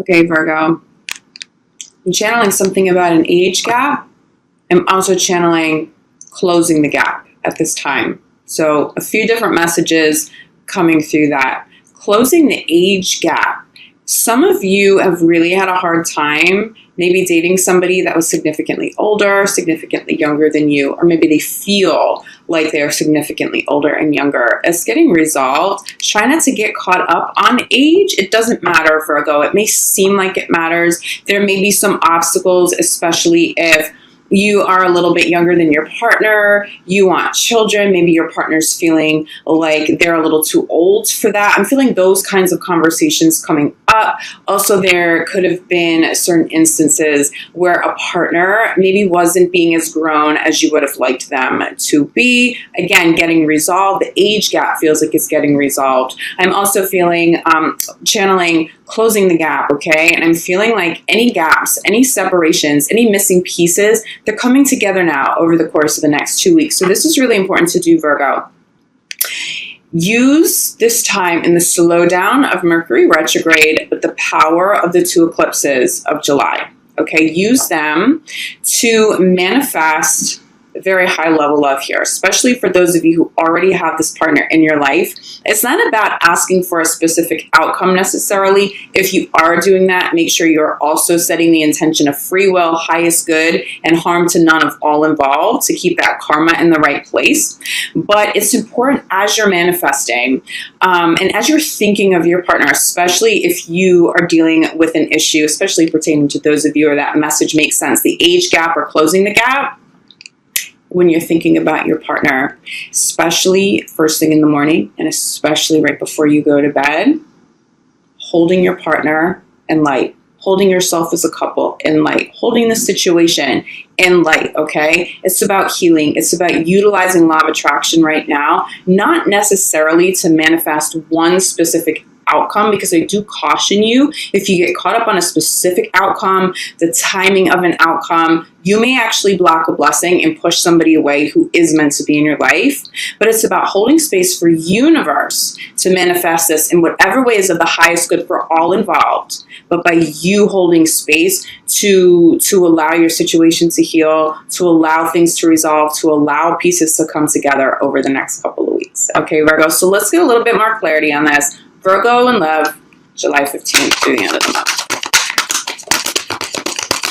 Okay, Virgo. I'm channeling something about an age gap. I'm also channeling closing the gap at this time. So a few different messages coming through that. Closing the age gap. Some of you have really had a hard time maybe dating somebody that was significantly older, significantly younger than you, or maybe they feel like they're significantly older and younger. It's getting resolved. Try not to get caught up on age. It doesn't matter, Virgo. It may seem like it matters. There may be some obstacles, especially if you are a little bit younger than your partner, you want children, maybe your partner's feeling like they're a little too old for that. I'm feeling those kinds of conversations coming up. Also, there could have been certain instances where a partner maybe wasn't being as grown as you would have liked them to be. Again, getting resolved. The age gap feels like it's getting resolved. I'm also feeling channeling closing the gap, okay? And I'm feeling like any gaps, any separations, any missing pieces, they're coming together now over the course of the next 2 weeks. So this is really important to do, Virgo. Use this time in the slowdown of Mercury retrograde, but the power of the 2 eclipses of July, okay? Use them to manifest a very high level love here, especially for those of you who already have this partner in your life. It's not about asking for a specific outcome necessarily. If you are doing that, make sure you're also setting the intention of free will, highest good, and harm to none of all involved to keep that karma in the right place. But it's important as you're manifesting and as you're thinking of your partner, especially if you are dealing with an issue, especially pertaining to those of you where that message makes sense, the age gap or closing the gap. When you're thinking about your partner, especially first thing in the morning and especially right before you go to bed, holding your partner in light, holding yourself as a couple in light, holding the situation in light, okay? It's about healing. It's about utilizing law of attraction right now, not necessarily to manifest one specific outcome, because I do caution you, if you get caught up on a specific outcome, the timing of an outcome, you may actually block a blessing and push somebody away who is meant to be in your life. But it's about holding space for universe to manifest this in whatever way is of the highest good for all involved. But by you holding space to allow your situation to heal, to allow things to resolve, to allow pieces to come together over the next couple of weeks. Okay, Virgo, so let's get a little bit more clarity on this. Virgo in love, July 15th through the end of the month.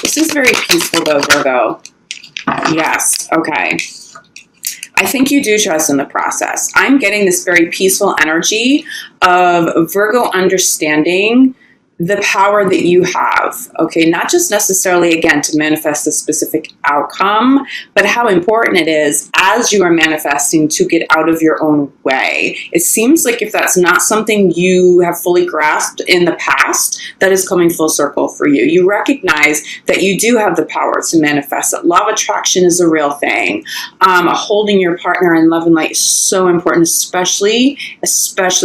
This is very peaceful though, Virgo. Yes, okay. I think you do trust in the process. I'm getting this very peaceful energy of Virgo understanding the power that you have, okay? Not just necessarily, again, to manifest a specific outcome, but how important it is as you are manifesting to get out of your own way. It seems like if that's not something you have fully grasped in the past, that is coming full circle for you. You recognize that you do have the power to manifest it. Law of attraction is a real thing. Holding your partner in love and light is so important, especially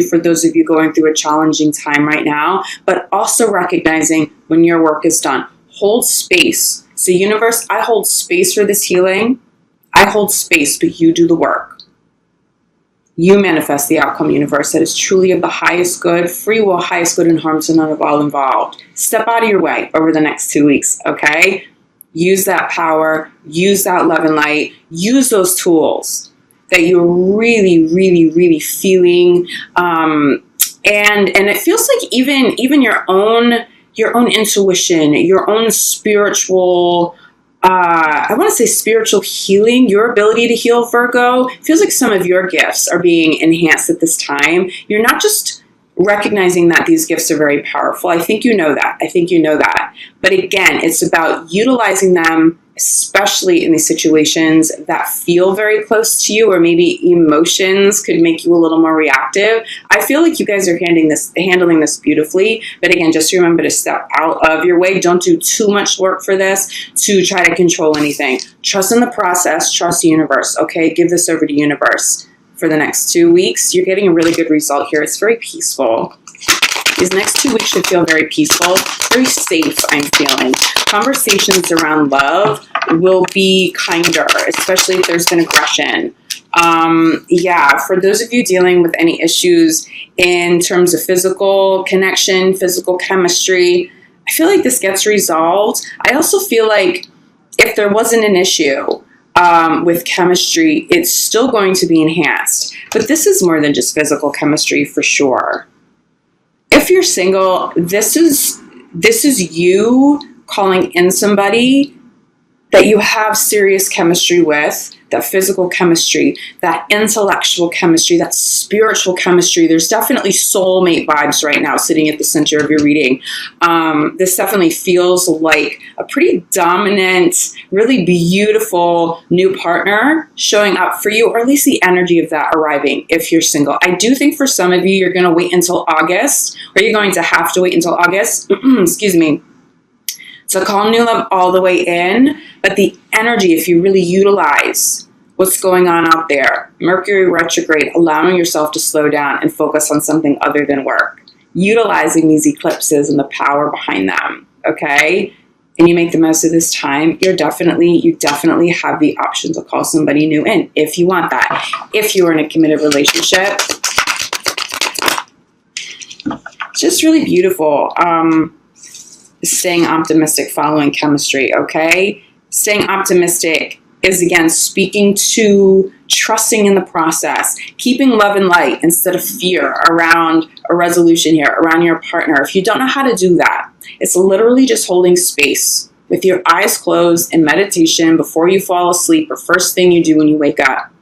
for those of you going through a challenging time right now, but also recognizing when your work is done. Hold space. So universe, I hold space for this healing. I hold space, but you do the work. You manifest the outcome, universe, that is truly of the highest good, free will, highest good, and harm to none of all involved. Step out of your way over the next 2 weeks, okay? Use that power, use that love and light, use those tools that you're really, really, really feeling, and it feels like even your own intuition, your own spiritual, I want to say spiritual healing, your ability to heal, Virgo, feels like some of your gifts are being enhanced at this time. You're not just recognizing that these gifts are very powerful. I think you know that. But again, it's about utilizing them, especially in these situations that feel very close to you, or maybe emotions could make you a little more reactive. I feel like you guys are handling this beautifully. But again, just remember to step out of your way. Don't do too much work for this to try to control anything. Trust in the process. Trust the universe. Okay, give this over to universe. For the next 2 weeks, you're getting a really good result here. It's very peaceful. These next 2 weeks should feel very peaceful, very safe, I'm feeling. Conversations around love will be kinder, especially if there's been aggression. Yeah, for those of you dealing with any issues in terms of physical connection, physical chemistry, I feel like this gets resolved. I also feel like if there wasn't an issue with chemistry, it's still going to be enhanced. But this is more than just physical chemistry for sure. If you're single, this is you calling in somebody that you have serious chemistry with, that physical chemistry, that intellectual chemistry, that spiritual chemistry. There's definitely soulmate vibes right now sitting at the center of your reading. This definitely feels like a pretty dominant, really beautiful new partner showing up for you, or at least the energy of that arriving if you're single. I do think for some of you, you're going to wait until August, or you're going to have to wait until August, excuse me, to call new love all the way in. But the energy, if you really utilize what's going on out there, Mercury retrograde, allowing yourself to slow down and focus on something other than work, utilizing these eclipses and the power behind them, okay? And you make the most of this time, you definitely have the option to call somebody new in if you want that. If you are in a committed relationship, it's just really beautiful. Staying optimistic, following chemistry, okay? Staying optimistic is, again, speaking to trusting in the process, keeping love and light instead of fear around a resolution here, around your partner. If you don't know how to do that, it's literally just holding space with your eyes closed in meditation before you fall asleep, or first thing you do when you wake up,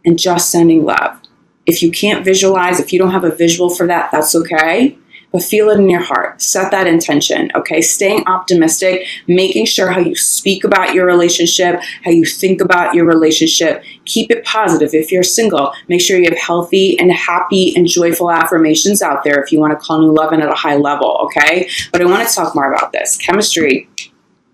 and just sending love. If you can't visualize, if you don't have a visual for that, that's okay. But feel it in your heart. Set that intention, okay? Staying optimistic, making sure how you speak about your relationship, how you think about your relationship. Keep it positive. If you're single, make sure you have healthy and happy and joyful affirmations out there if you want to call new love in at a high level, okay? But I want to talk more about this. Chemistry.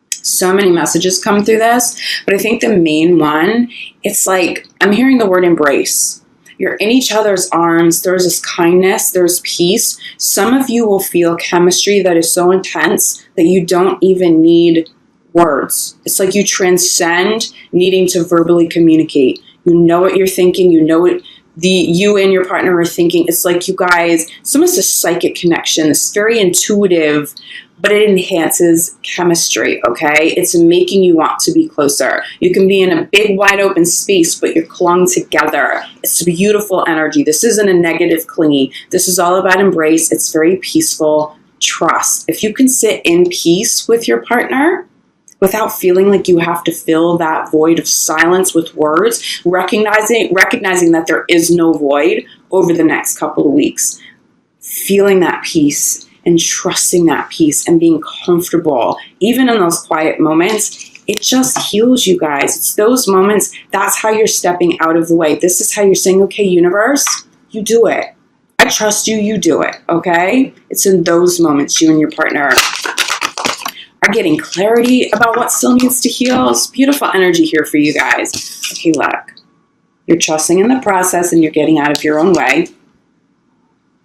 So many messages come through this, but I think the main one, it's like I'm hearing the word embrace. You're in each other's arms. There's this kindness. There's peace. Some of you will feel chemistry that is so intense that you don't even need words. It's like you transcend needing to verbally communicate. You know what you're thinking. You know what you and your partner are thinking. It's like you guys, it's almost a psychic connection. It's very intuitive, but it enhances chemistry, okay? It's making you want to be closer. You can be in a big, wide open space, but you're clung together. It's beautiful energy. This isn't a negative clingy. This is all about embrace. It's very peaceful trust. If you can sit in peace with your partner without feeling like you have to fill that void of silence with words, recognizing that there is no void over the next couple of weeks, feeling that peace and trusting that peace and being comfortable, even in those quiet moments, it just heals you guys. It's those moments, that's how you're stepping out of the way. This is how you're saying, okay, universe, you do it. I trust you, you do it, okay? It's in those moments you and your partner are getting clarity about what still needs to heal. It's beautiful energy here for you guys. Okay, look, you're trusting in the process and you're getting out of your own way,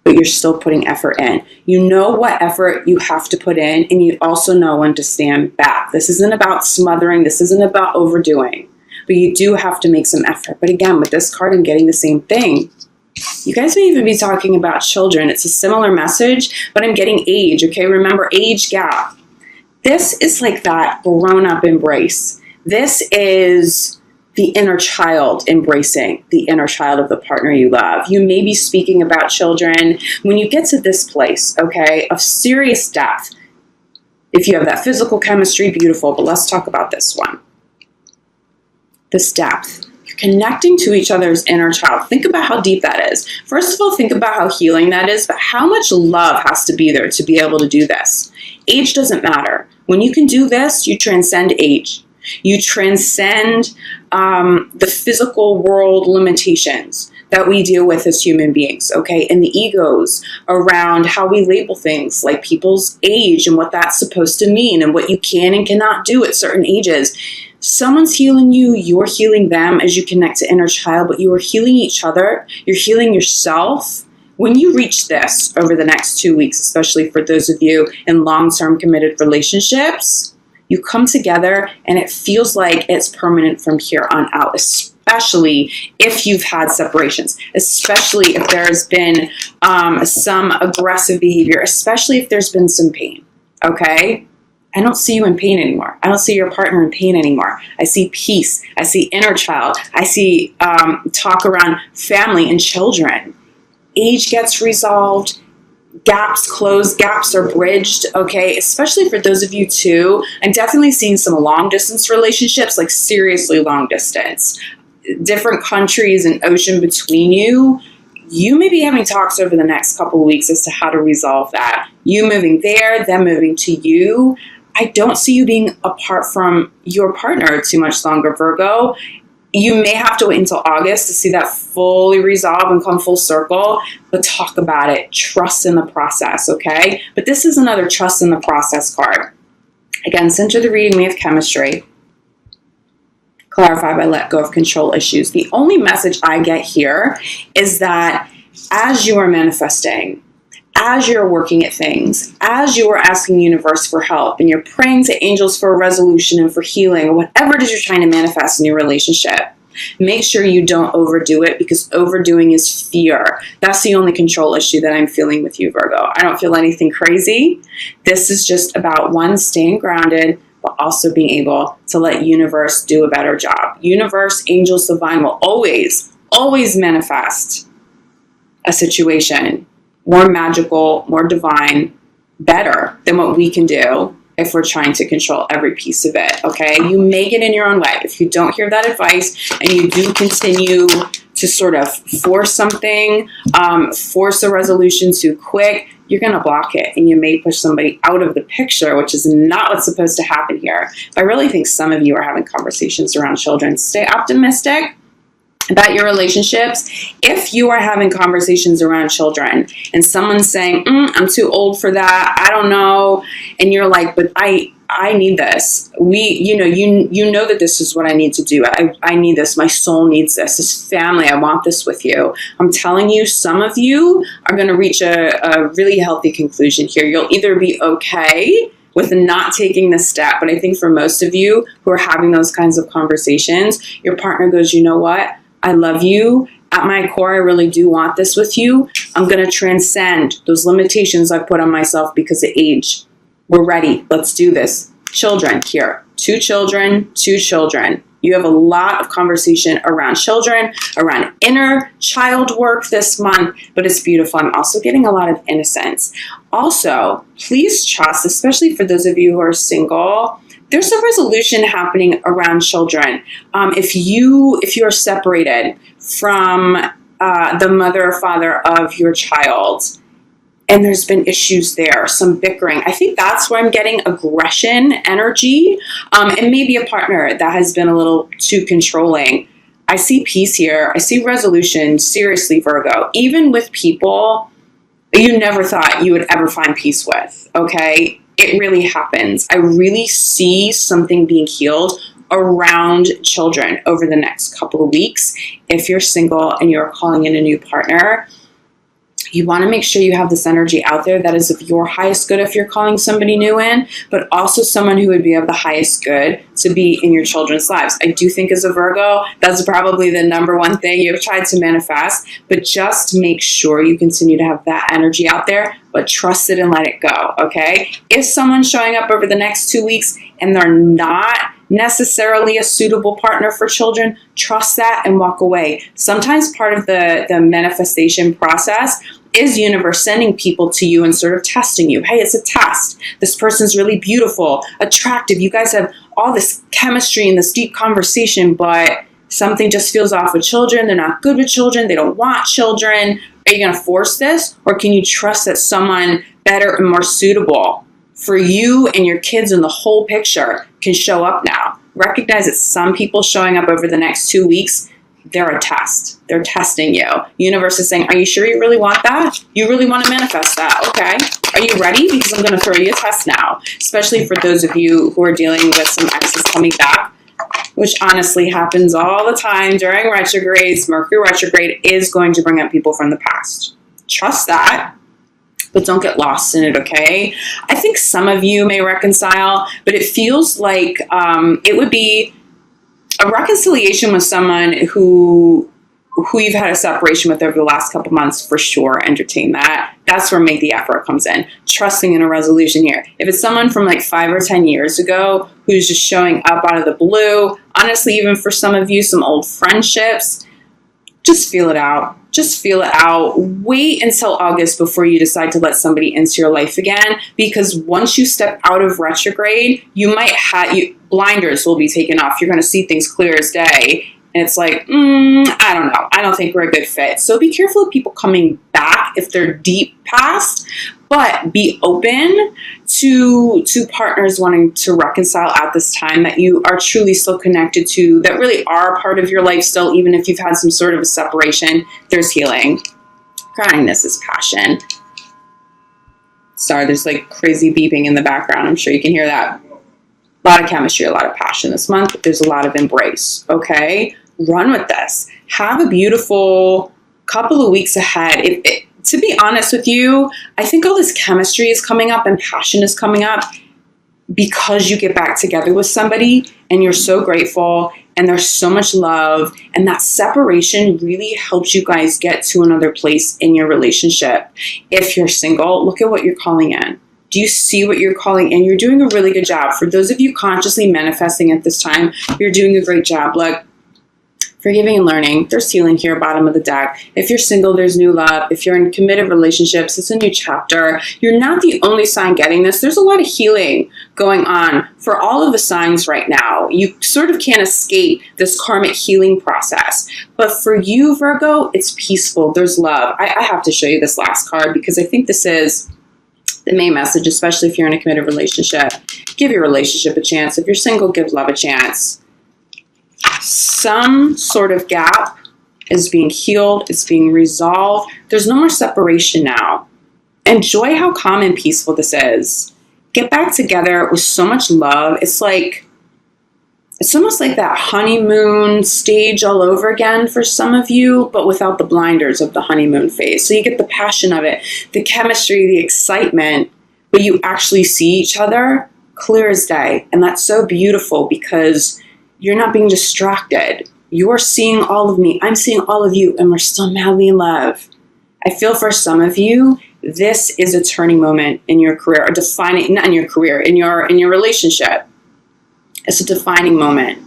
but you're still putting effort in. You know what effort you have to put in, and you also know when to stand back. This isn't about smothering. This isn't about overdoing, but you do have to make some effort. But again, with this card, I'm getting the same thing. You guys may even be talking about children. It's a similar message, but I'm getting age, okay? Remember, age gap. This is like that grown-up embrace. This is the inner child embracing the inner child of the partner you love. You may be speaking about children. When you get to this place, okay, of serious depth, if you have that physical chemistry, beautiful, but let's talk about this one. This depth. You're connecting to each other's inner child. Think about how deep that is. First of all, think about how healing that is, but how much love has to be there to be able to do this. Age doesn't matter. When you can do this, you transcend age. You transcend the physical world limitations that we deal with as human beings, okay? And the egos around how we label things like people's age and what that's supposed to mean and what you can and cannot do at certain ages. Someone's healing you, you're healing them as you connect to inner child, but you are healing each other. You're healing yourself. When you reach this over the next 2 weeks, especially for those of you in long-term committed relationships, you come together and it feels like it's permanent from here on out, especially if you've had separations, especially if there's been some aggressive behavior, especially if there's been some pain. okay? I don't see you in pain anymore. I don't see your partner in pain anymore. I see peace. I see inner child. I see talk around family and children. Age gets resolved. Gaps close, gaps are bridged, okay? Especially for those of you too. I'm definitely seeing some long distance relationships, like seriously long distance. Different countries and ocean between you. You may be having talks over the next couple of weeks as to how to resolve that. You moving there, them moving to you. I don't see you being apart from your partner too much longer, Virgo. You may have to wait until August to see that fully resolve and come full circle, but talk about it. Trust in the process, okay? But this is another trust in the process card. Again, center the reading, we have chemistry. Clarify by let go of control issues. The only message I get here is that as you are manifesting, as you're working at things, as you are asking the universe for help, and you're praying to angels for a resolution and for healing, or whatever it is you're trying to manifest in your relationship, make sure you don't overdo it, because overdoing is fear. That's the only control issue that I'm feeling with you, Virgo. I don't feel anything crazy. This is just about, one, staying grounded, but also being able to let universe do a better job. Universe, angels, divine will always, always manifest a situation more magical, more divine, better than what we can do if we're trying to control every piece of it, okay? You make it in your own way. If you don't hear that advice and you do continue to sort of force something, force a resolution too quick, you're going to block it and you may push somebody out of the picture, which is not what's supposed to happen here. But I really think some of you are having conversations around children. Stay optimistic about your relationships. If you are having conversations around children and someone's saying, I'm too old for that, I don't know, and you're like, but I need this. You know that this is what I need to do. I need this. My soul needs this. This family, I want this with you. I'm telling you, some of you are going to reach a really healthy conclusion here. You'll either be okay with not taking the step, but I think for most of you who are having those kinds of conversations, your partner goes, you know what? I love you. At my core, I really do want this with you. I'm going to transcend those limitations I put on myself because of age. We're ready. Let's do this. Children here. 2 children, 2 children. You have a lot of conversation around children, around inner child work this month, but it's beautiful. I'm also getting a lot of innocence. Also, please trust, especially for those of you who are single, there's a resolution happening around children. If you are separated from the mother or father of your child, and there's been issues there, some bickering, I think that's where I'm getting aggression energy, and maybe a partner that has been a little too controlling. I see peace here. I see resolution. Seriously, Virgo, even with people you never thought you would ever find peace with, okay? It really happens. I really see something being healed around children over the next couple of weeks. If you're single and you're calling in a new partner, you want to make sure you have this energy out there that is of your highest good if you're calling somebody new in, but also someone who would be of the highest good to be in your children's lives. I do think as a Virgo, that's probably the number one thing you've tried to manifest, but just make sure you continue to have that energy out there, but trust it and let it go, okay? If someone's showing up over the next 2 weeks and they're not necessarily a suitable partner for children, trust that and walk away. Sometimes part of the manifestation process is universe sending people to you and sort of testing you. Hey, it's a test. This person's really beautiful, attractive. You guys have all this chemistry and this deep conversation, but something just feels off with children. They're not good with children. They don't want children. Are you going to force this? Or can you trust that someone better and more suitable for you and your kids and the whole picture can show up now? Recognize that some people showing up over the next 2 weeks, they're a test. They're testing you. Universe is saying, are you sure you really want that? You really want to manifest that? Okay. Are you ready? Because I'm going to throw you a test now, especially for those of you who are dealing with some exes coming back, which honestly happens all the time during retrogrades. Mercury retrograde is going to bring up people from the past. Trust that, but don't get lost in it, okay? I think some of you may reconcile, but it feels like it would be a reconciliation with someone who who you've had a separation with over the last couple months, for sure, entertain that. That's where make the effort comes in. Trusting in a resolution here. If it's someone from like 5 or 10 years ago who's just showing up out of the blue, honestly, even for some of you, some old friendships, just feel it out. Just feel it out. Wait until August before you decide to let somebody into your life again, because once you step out of retrograde, you might have, blinders will be taken off. You're going to see things clear as day. And it's like, I don't know. I don't think we're a good fit. So be careful of people coming back if they're deep past, but be open to partners wanting to reconcile at this time that you are truly still connected to, that really are a part of your life still, even if you've had some sort of a separation. There's healing. Groundingness is passion. Sorry, there's like crazy beeping in the background. I'm sure you can hear that. A lot of chemistry, a lot of passion this month, but there's a lot of embrace, okay? Run with this. Have a beautiful couple of weeks ahead. To be honest with you, I think all this chemistry is coming up and passion is coming up because you get back together with somebody and you're so grateful and there's so much love, and that separation really helps you guys get to another place in your relationship. If you're single, look at what you're calling in. Do you see what you're calling in? You're doing a really good job. For those of you consciously manifesting at this time, you're doing a great job. Look, forgiving and learning. There's healing here, bottom of the deck. If you're single, there's new love. If you're in committed relationships, it's a new chapter. You're not the only sign getting this. There's a lot of healing going on for all of the signs right now. You sort of can't escape this karmic healing process. But for you, Virgo, it's peaceful. There's love. I have to show you this last card because I think this is the main message, especially if you're in a committed relationship. Give your relationship a chance. If you're single, give love a chance. Some sort of gap is being healed. It's being resolved. There's no more separation now. Enjoy how calm and peaceful this is. Get back together with so much love. It's almost like that honeymoon stage all over again for some of you, but without the blinders of the honeymoon phase. So you get the passion of it, the chemistry, the excitement, but you actually see each other clear as day. And that's so beautiful because you're not being distracted. You're seeing all of me. I'm seeing all of you, and we're still madly in love. I feel for some of you, this is a turning moment in your career, or defining, not in your career, in your relationship. It's a defining moment.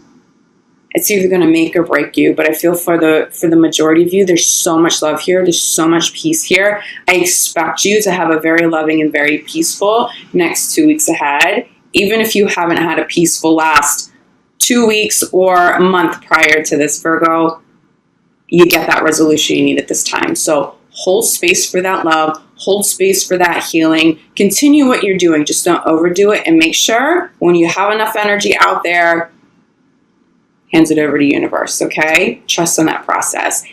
It's either going to make or break you, but I feel for the majority of you, there's so much love here. There's so much peace here. I expect you to have a very loving and very peaceful next 2 weeks ahead. Even if you haven't had a peaceful last 2 weeks or a month prior to this, Virgo, you get that resolution you need at this time. So hold space for that love. Hold space for that healing. Continue what you're doing. Just don't overdo it, and make sure when you have enough energy out there, hands it over to the universe, okay? Trust in that process.